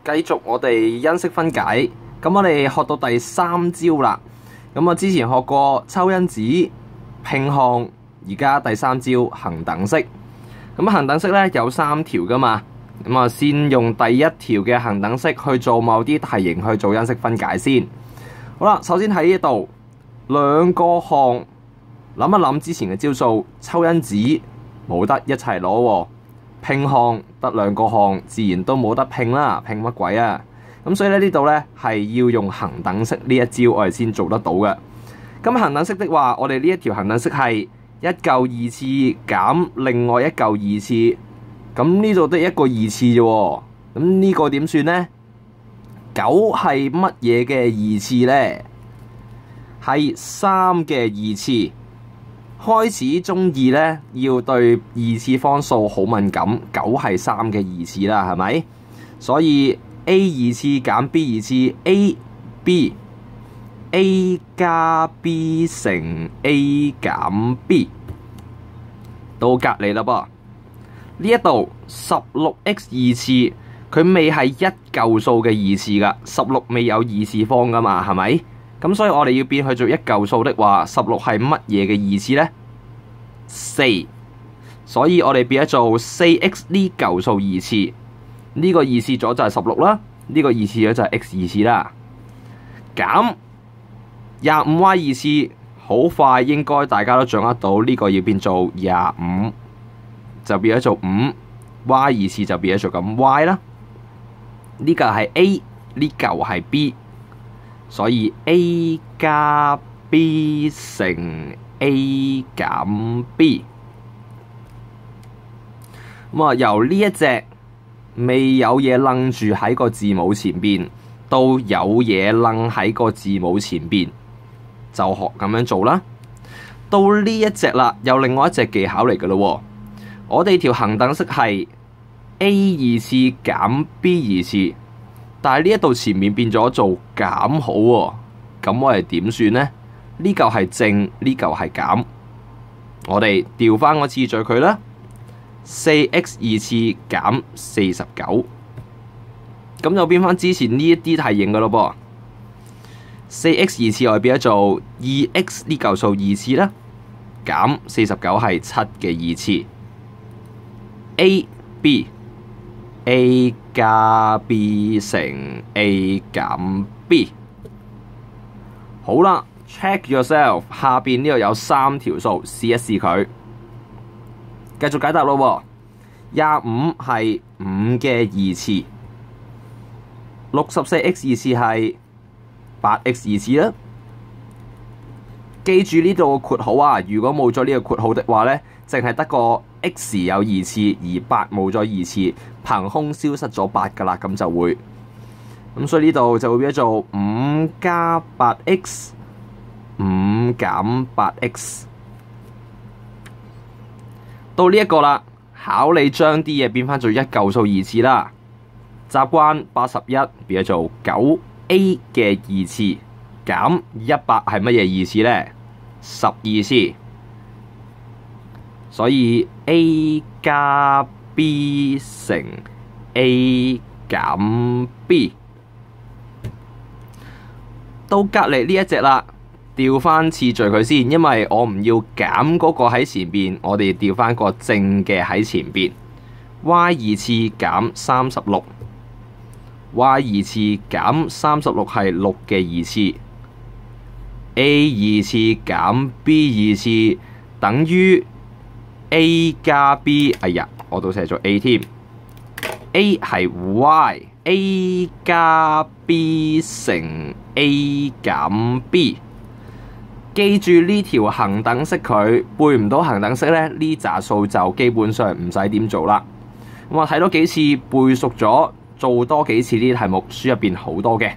繼續我哋因式分解，咁我哋學到第3招啦。咁我之前學過抽因子、拼項，而家第3招恆等式。咁恆等式咧有3條噶嘛，咁啊先用第1條嘅恆等式去做某啲題型去做因式分解先。好啦，首先喺呢度兩個項，諗一諗之前嘅招數，抽因子冇得一齊攞喎。拼項得2個項，自然都冇得拼啦，拼乜鬼啊？咁所以咧呢度咧係要用恆等式呢一招，我哋先做得到嘅。咁恆等式的話，我哋呢一條恆等式係一嚿二次減另外一嚿二次，咁呢度得一個二次啫喎。咁呢個點算呢？9係乜嘢嘅二次呢？係3嘅二次。開始中二咧，要對二次方數好敏感。9係3嘅二次啦，係咪？所以 A 二次減 B 二次 ，A 加 B 乘 A 減 B， 到隔離啦噃。呢一度 16x 二次，佢未係一嚿數嘅二次噶，16未有二次方噶嘛，係咪？咁所以我哋要變去做一嚿數的話，16係乜嘢嘅二次呢？4，所以我哋變咗做 4x 呢嚿數二次，呢個二次咗就係16啦，呢個二次咗就係 x 二次啦。減 25y 二次，好快應該大家都掌握到呢個要變做25，就變咗做5，y 二次就變咗做咁 y 啦。呢個係 A， 呢嚿係 B。所以 A 加 B 乘 A 減 B， 咁啊由呢一隻未有嘢楞住喺個字母前邊，到有嘢楞喺個字母前邊，就學咁樣做啦。到呢一隻啦，有另外一隻技巧嚟㗎咯。我哋條恆等式係 A 二次減 B 二次。但係呢一度前面變咗做減號喎，咁我哋點算呢？呢嚿係正，呢嚿係減，我哋調翻個次序佢啦。4x 二次減49，咁就變翻之前呢一啲題型噶咯噃。4x 二次我哋變咗做 2x 呢嚿數二次啦，減49係7嘅二次。A 加 B 乘 A 減 B， 好啦 ，check yourself， 下邊呢度有3條數，試一試佢，繼續解答咯。25係5嘅二次，64x 二次係8x 二次啦。記住呢度個括號啊，如果冇咗呢個括號的話呢，淨係得個 x 有二次，而8冇咗二次，憑空消失咗8噶啦，咁就會，咁所以呢度就會變咗做5加 8x， 5減 8x。到呢一個啦，考你將啲嘢變翻做一嚿數二次啦。習慣81變咗做9a 嘅二次，減100係乜嘢二次呢？12次。所以 A 加 B 乘 A 減 B， 到隔離呢一隻啦，調翻次序佢先，因為我唔要減嗰個喺前邊，我哋調翻個正嘅喺前邊。Y 二次減36， Y 二次減36係6嘅二次。A 二次減 B 二次等於A 加 B， 哎呀，我都寫咗 A 添。A 係 Y，A 加 B 乘 A 減 B。記住呢條恆等式佢背唔到恆等式咧，呢紮數就基本上唔使點做啦。咁我睇多幾次背熟咗，做多幾次呢啲題目，書入邊好多嘅。